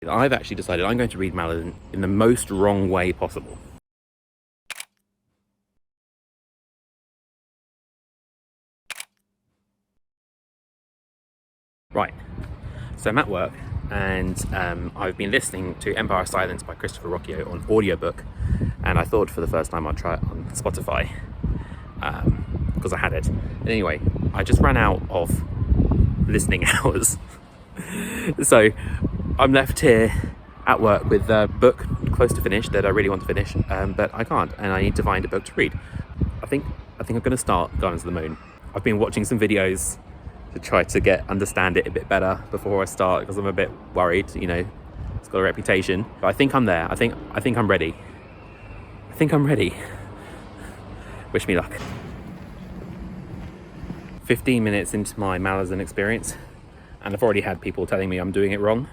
I've actually decided I'm going to read Malazan in the most wrong way possible. Right, so I'm at work and I've been listening to Empire of Silence by Christopher Rocchio on audiobook, and I thought for the first time I'd try it on Spotify because I had it. And anyway, I just ran out of listening hours. So I'm left here at work with a book close to finish that I really want to finish, but I can't, and I need to find a book to read. I think I'm going to start Gardens of the Moon. I've been watching some videos to try to understand it a bit better before I start, because I'm a bit worried, you know, it's got a reputation. But I think I'm there. I think I'm ready. I think I'm ready. Wish me luck. 15 minutes into my Malazan experience, and I've already had people telling me I'm doing it wrong.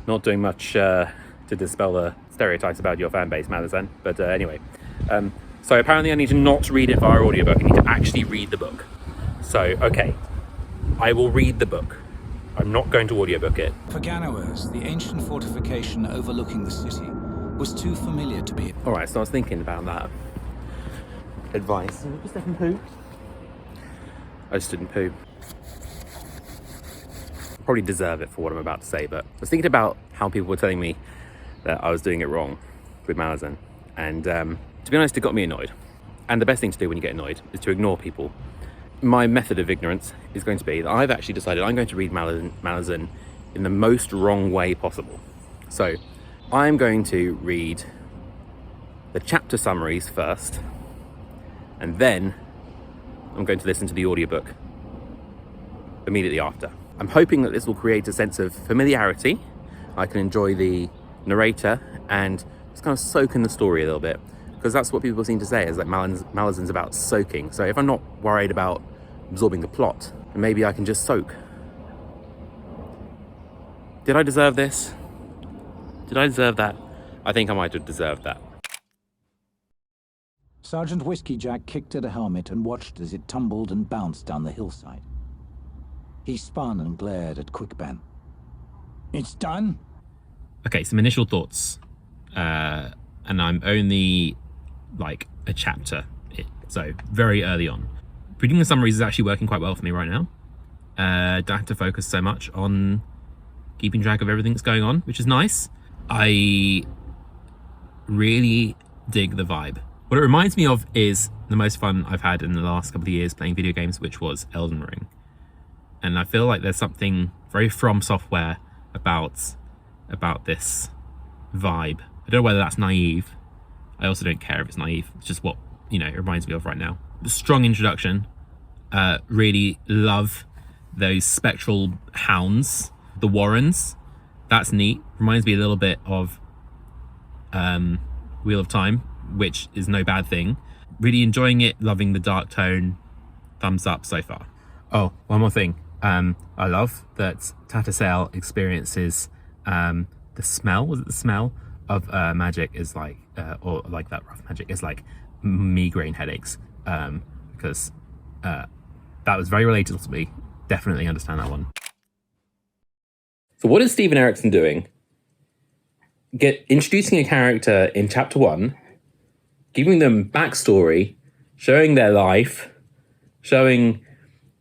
Not doing much to dispel the stereotypes about your fan base, Malazan. But anyway, so apparently I need to not read it via audiobook. I need to actually read the book. So, okay, I will read the book. I'm not going to audiobook it. For Ganowers, the ancient fortification overlooking the city was too familiar to be... All right, so I was thinking about that advice. Just didn't poo. I just didn't poo. Probably deserve it for what I'm about to say, but I was thinking about how people were telling me that I was doing it wrong with Malazan, and to be honest, it got me annoyed. And the best thing to do when you get annoyed is to ignore people. My method of ignorance is going to be that I've actually decided I'm going to read Malazan in the most wrong way possible. So I'm going to read the chapter summaries first, and then I'm going to listen to the audiobook immediately after. I'm hoping that this will create a sense of familiarity. I can enjoy the narrator and just kind of soak in the story a little bit, because that's what people seem to say, is that Malazan's about soaking. So if I'm not worried about absorbing the plot, then maybe I can just soak. Did I deserve this? Did I deserve that? I think I might have deserved that. Sergeant Whiskey Jack kicked at a helmet and watched as it tumbled and bounced down the hillside. He spun and glared at Quickban. It's done? Okay, some initial thoughts. And I'm only like a chapter in, so very early on. Reading the summaries is actually working quite well for me right now. Don't have to focus so much on keeping track of everything that's going on, which is nice. I really dig the vibe. What it reminds me of is the most fun I've had in the last couple of years playing video games, which was Elden Ring. And I feel like there's something very From Software about this vibe. I don't know whether that's naive. I also don't care if it's naive. It's just what, you know, it reminds me of right now. Strong introduction. Really love those spectral hounds, the Warrens. That's neat. Reminds me a little bit of Wheel of Time, which is no bad thing. Really enjoying it. Loving the dark tone. Thumbs up so far. Oh, one more thing. I love that Tatasale experiences the smell. Was it the smell of magic is like, or like that rough magic is like migraine headaches, because that was very relatable to me. Definitely understand that one. So what is Steven Erikson doing? Introducing a character in chapter 1, giving them backstory, showing their life, showing,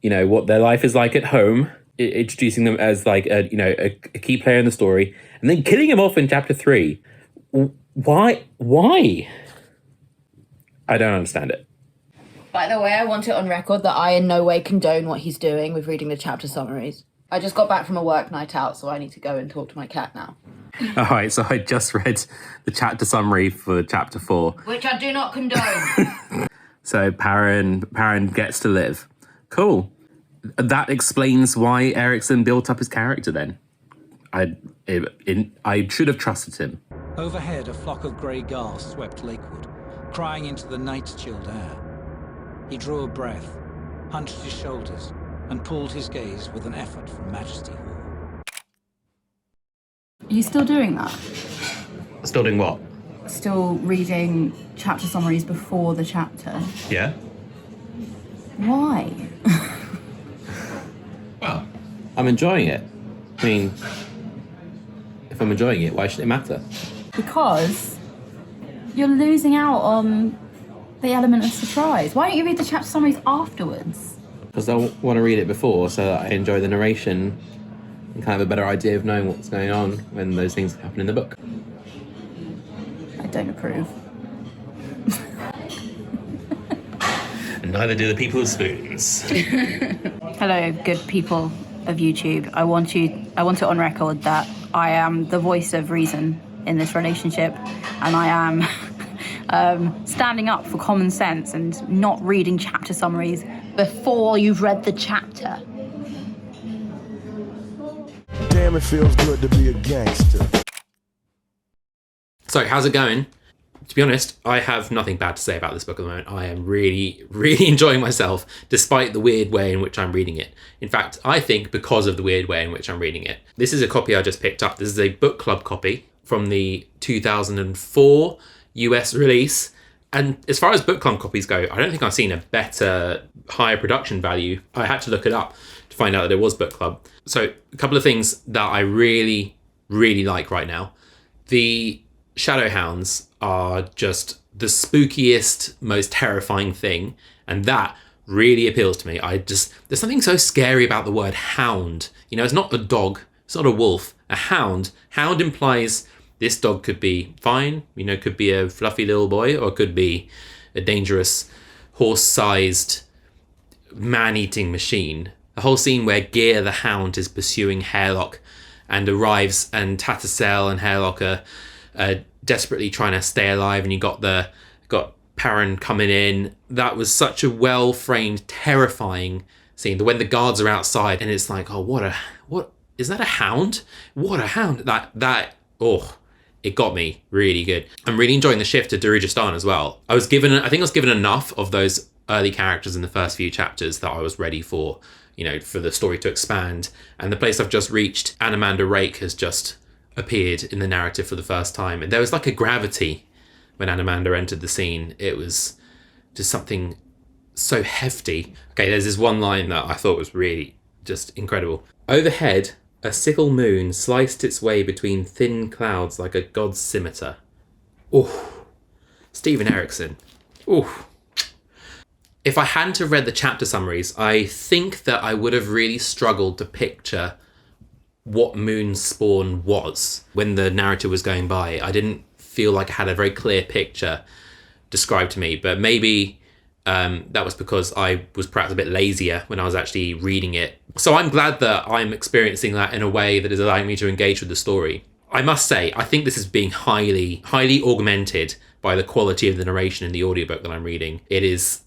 you know, what their life is like at home, introducing them as like a key player in the story, and then killing him off in chapter 3. Why? I don't understand it. By the way, I want it on record that I in no way condone what he's doing with reading the chapter summaries. I just got back from a work night out, so I need to go and talk to my cat now. All right, so I just read the chapter summary for chapter 4. Which I do not condone. So Perrin gets to live. Cool. That explains why Erikson built up his character then. I should have trusted him. Overhead, a flock of grey gulls swept lakeward, crying into the night's chilled air. He drew a breath, hunched his shoulders, and pulled his gaze with an effort from Majesty Hall. Are you still doing that? Still doing what? Still reading chapter summaries before the chapter? Yeah. Why? Well, I'm enjoying it. I mean, If I'm enjoying it, why should it matter? Because you're losing out on the element of surprise. Why don't you read the chapter summaries afterwards? Because I want to read it before so that I enjoy the narration and kind of have a better idea of knowing what's going on when those things happen in the book. I don't approve. And neither do the people with spoons. Hello, good people of YouTube. I want it on record that I am the voice of reason in this relationship, and I am standing up for common sense and not reading chapter summaries before you've read the chapter. Damn, it feels good to be a gangster. So, how's it going? To be honest, I have nothing bad to say about this book at the moment. I am really, really enjoying myself, despite the weird way in which I'm reading it. In fact, I think because of the weird way in which I'm reading it. This is a copy I just picked up. This is a book club copy from the 2004 US release. And as far as book club copies go, I don't think I've seen a better, higher production value. I had to look it up to find out that it was book club. So a couple of things that I really, really like right now. The Shadowhounds are just the spookiest, most terrifying thing, and that really appeals to me. There's something so scary about the word hound. You know, it's not a dog, it's not a wolf, a hound. Hound implies this dog could be fine, you know, could be a fluffy little boy, or could be a dangerous horse-sized man-eating machine. The whole scene where Gear the Hound is pursuing Hairlock and arrives, and Tattersall and Hairlock are desperately trying to stay alive, and you got Perrin coming in. That was such a well-framed, terrifying scene. When the guards are outside, and it's like, oh, what is that, a hound? What a hound! It got me really good. I'm really enjoying the shift to Darujistan as well. I think I was given enough of those early characters in the first few chapters that I was ready for, you know, for the story to expand. And the place I've just reached, Anamanda Rake has just appeared in the narrative for the first time, and there was like a gravity when Anamanda entered the scene. It was just something so hefty. Okay, there's this one line that I thought was really just incredible. Overhead, a sickle moon sliced its way between thin clouds like a god's scimitar. Ooh, Stephen Erikson. Ooh. If I hadn't have read the chapter summaries, I think that I would have really struggled to picture what Moonspawn was when the narrative was going by. I didn't feel like I had a very clear picture described to me, but maybe that was because I was perhaps a bit lazier when I was actually reading it. So I'm glad that I'm experiencing that in a way that is allowing me to engage with the story. I must say, I think this is being highly, highly augmented by the quality of the narration in the audiobook that I'm reading. It is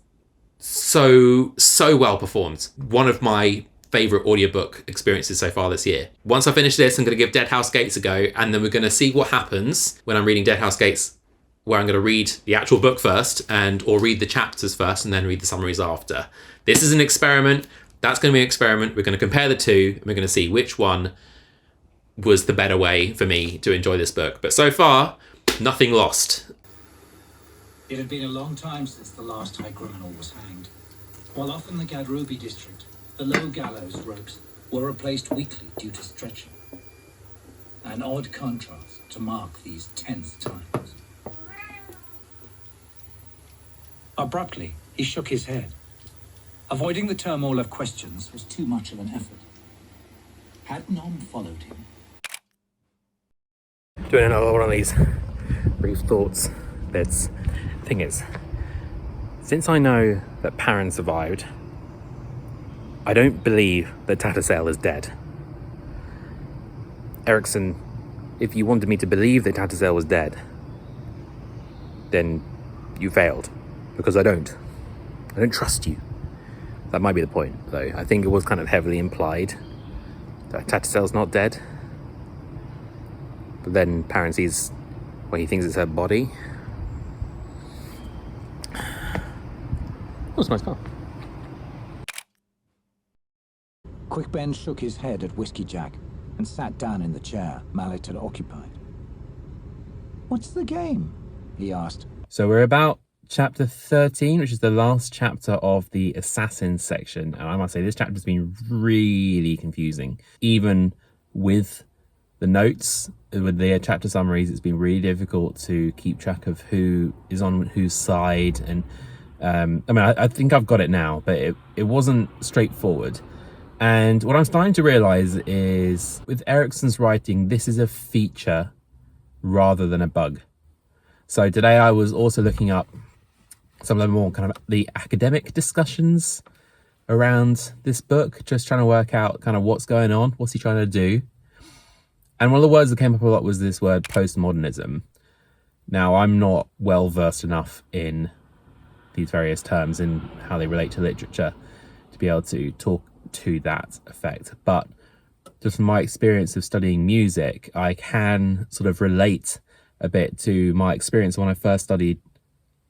so well performed. One of my favourite audiobook experiences so far this year. Once I finish this, I'm going to give Dead House Gates a go, and then we're going to see what happens when I'm reading Dead House Gates, where I'm going to read the actual book first, or read the chapters first, and then read the summaries after. This is an experiment. That's going to be an experiment. We're going to compare the two, and we're going to see which one was the better way for me to enjoy this book. But so far, nothing lost. It had been a long time since the last high criminal was hanged. While off in the Gadrubi district, the low gallows ropes were replaced weekly due to stretching. An odd contrast to mark these 10th times. Abruptly, he shook his head. Avoiding the turmoil of questions was too much of an effort. Had Nom followed him? Doing another one of these brief thoughts bits. Thing is, since I know that Perrin survived, I don't believe that Tattersall is dead. Erikson, if you wanted me to believe that Tattersall was dead, then you failed, because I don't trust you. That might be the point, though. I think it was kind of heavily implied that Tattersall's not dead, but then Perrin sees when he thinks it's her body. That was a nice car. Quick Ben shook his head at Whiskey Jack and sat down in the chair Mallet had occupied. What's the game? He asked. So we're about chapter 13, which is the last chapter of the Assassins section. And I must say, this chapter's been really confusing, even with the notes with the chapter summaries, it's been really difficult to keep track of who is on whose side. And I think I've got it now, but it wasn't straightforward. And what I'm starting to realize is with Erikson's writing, this is a feature rather than a bug. So today I was also looking up some of the more kind of the academic discussions around this book, just trying to work out kind of what's going on, what's he trying to do. And one of the words that came up a lot was this word postmodernism. Now, I'm not well versed enough in these various terms and how they relate to literature to be able to talk to that effect. But just from my experience of studying music, I can sort of relate a bit to my experience when I first studied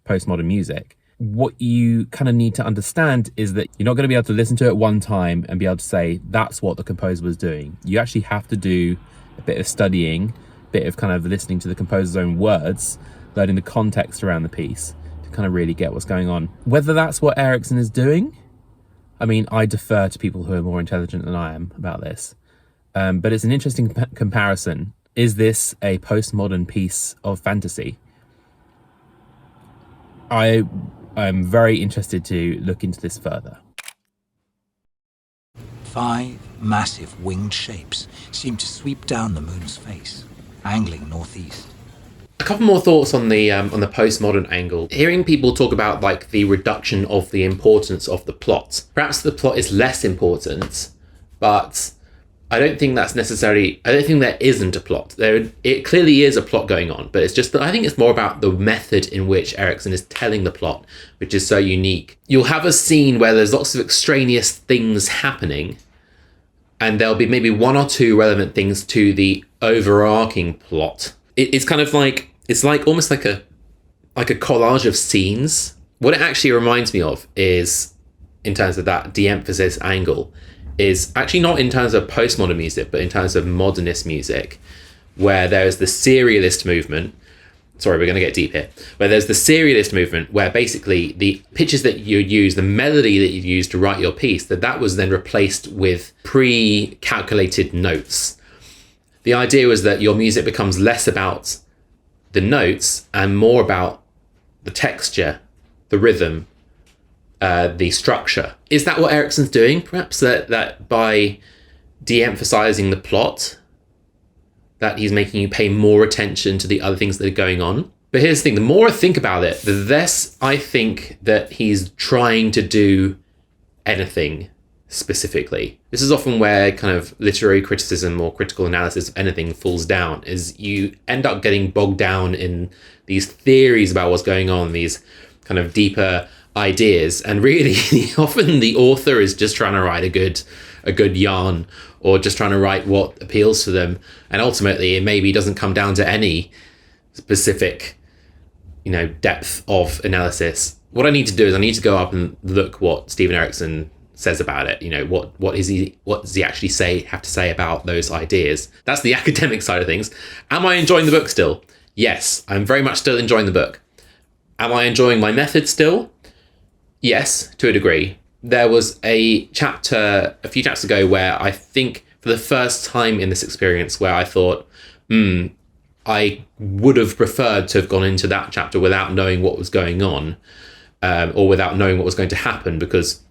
postmodern music. What you kind of need to understand is that you're not going to be able to listen to it one time and be able to say that's what the composer was doing. You actually have to do a bit of studying, a bit of kind of listening to the composer's own words, learning the context around the piece to kind of really get what's going on. Whether that's what Erikson is doing, I mean, I defer to people who are more intelligent than I am about this. But it's an interesting comparison. Is this a postmodern piece of fantasy? I'm very interested to look into this further. 5 massive winged shapes seemed to sweep down the moon's face, angling northeast. A couple more thoughts on the postmodern angle. Hearing people talk about like the reduction of the importance of the plot. Perhaps the plot is less important, but I don't think that's necessarily, I don't think there isn't a plot. It clearly is a plot going on, but it's just that I think it's more about the method in which Erikson is telling the plot, which is so unique. You'll have a scene where there's lots of extraneous things happening, and there'll be maybe 1 or 2 relevant things to the overarching plot. It's kind of like, it's like almost like a collage of scenes. What it actually reminds me of is, in terms of that de-emphasis angle, is actually not in terms of postmodern music, but in terms of modernist music, where there's the serialist movement. Sorry, we're going to get deep here. Where there's the serialist movement, where basically the pitches that you use, the melody that you use to write your piece, that was then replaced with pre-calculated notes. The idea was that your music becomes less about the notes and more about the texture, the rhythm, the structure. Is that what Erikson's doing? Perhaps that by de-emphasizing the plot, that he's making you pay more attention to the other things that are going on. But here's the thing, the more I think about it, the less I think that he's trying to do anything specifically. This is often where kind of literary criticism or critical analysis of anything falls down, is you end up getting bogged down in these theories about what's going on, these kind of deeper ideas, and really often the author is just trying to write a good yarn, or just trying to write what appeals to them, and ultimately it maybe doesn't come down to any specific depth of analysis. What I need to do is I need to go up and look what Stephen Erikson says about it. What does he actually have to say about those ideas? That's the academic side of things. Am I enjoying the book still? Yes, I'm very much still enjoying the book. Am I enjoying my method still? Yes, to a degree. There was a few chapters ago where I think for the first time in this experience where I thought, I would have preferred to have gone into that chapter without knowing what was going on, or without knowing what was going to happen, because,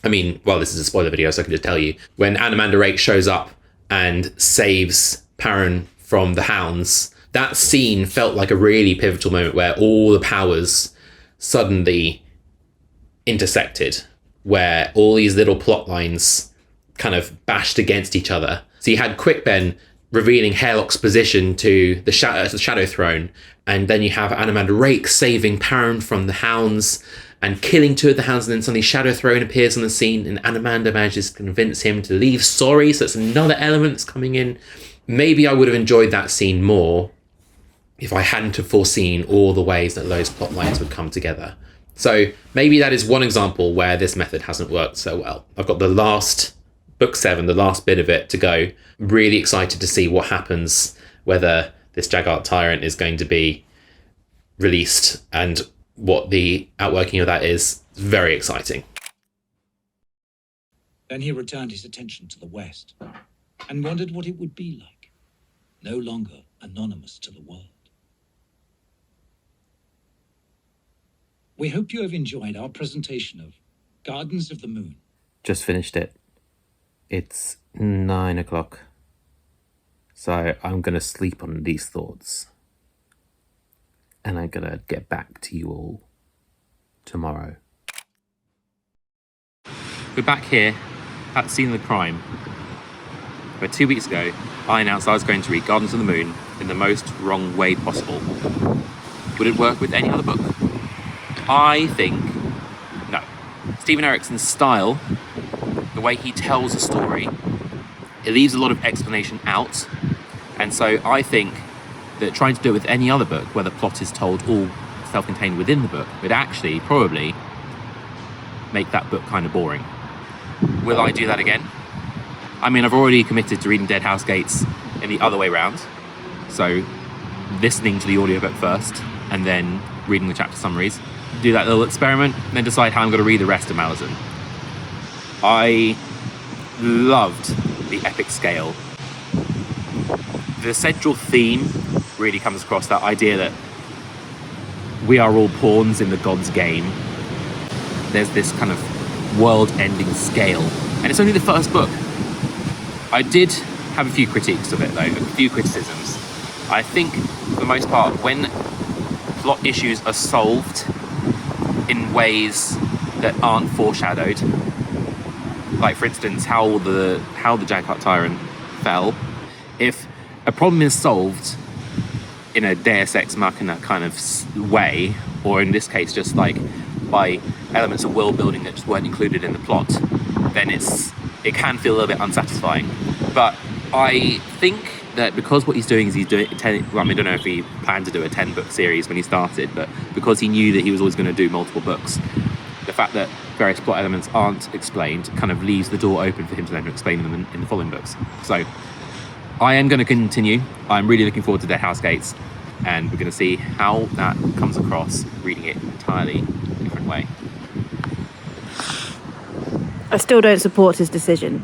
this is a spoiler video, so I can just tell you. When Anamanda shows up and saves Perrin from the hounds, that scene felt like a really pivotal moment where all the powers suddenly intersected, where all these little plot lines kind of bashed against each other. So you had Quickben revealing Hairlock's position to the Shadow Throne, and then you have Anamanda Rake saving Perrin from the hounds and killing 2 of the hounds, and then suddenly Shadow Throne appears on the scene and Anamanda manages to convince him to leave sorry, so that's another element that's coming in. Maybe I would have enjoyed that scene more if I hadn't have foreseen all the ways that those plot lines would come together. So maybe that is one example where this method hasn't worked so well. I've got the last book 7, the last bit of it to go. Really excited to see what happens, whether this Jaggart Tyrant is going to be released and what the outworking of that is. Very exciting. Then he returned his attention to the west and wondered what it would be like. no longer anonymous to the world. We hope you have enjoyed our presentation of Gardens of the Moon. Just finished it. It's 9 o'clock. So I'm going to sleep on these thoughts. And I'm going to get back to you all tomorrow. We're back here at the scene of the crime, where 2 weeks ago I announced I was going to read Gardens of the Moon in the most wrong way possible. Would it work with any other book? I think no. Stephen Erikson's style, the way he tells a story, it leaves a lot of explanation out, and so I think that trying to do it with any other book where the plot is told all self-contained within the book would actually probably make that book kind of boring. Will I do that again? I mean, I've already committed to reading Dead House Gates in the other way round, so listening to the audiobook first and then reading the chapter summaries. Do that little experiment, and then decide how I'm going to read the rest of Malazan. I loved the epic scale. The central theme really comes across, that idea that we are all pawns in the god's game. There's this kind of world-ending scale, and it's only the first book. I did have a few critiques of it though, a few criticisms. I think for the most part, when plot issues are solved in ways that aren't foreshadowed, like for instance how the Jagdheart Tyrant fell, if a problem is solved in a Deus Ex Machina kind of way, or in this case just like by elements of world building that just weren't included in the plot, then it can feel a little bit unsatisfying. But I think that because what he's doing is he's doing 10, well, I mean, I don't know if he planned to do a 10-book series when he started, but because he knew that he was always going to do multiple books, the fact that various plot elements aren't explained kind of leaves the door open for him to then explain them in the following books. So I am going to continue. I'm really looking forward to Dead House Gates, and we're going to see how that comes across reading it entirely different way. I still don't support his decision.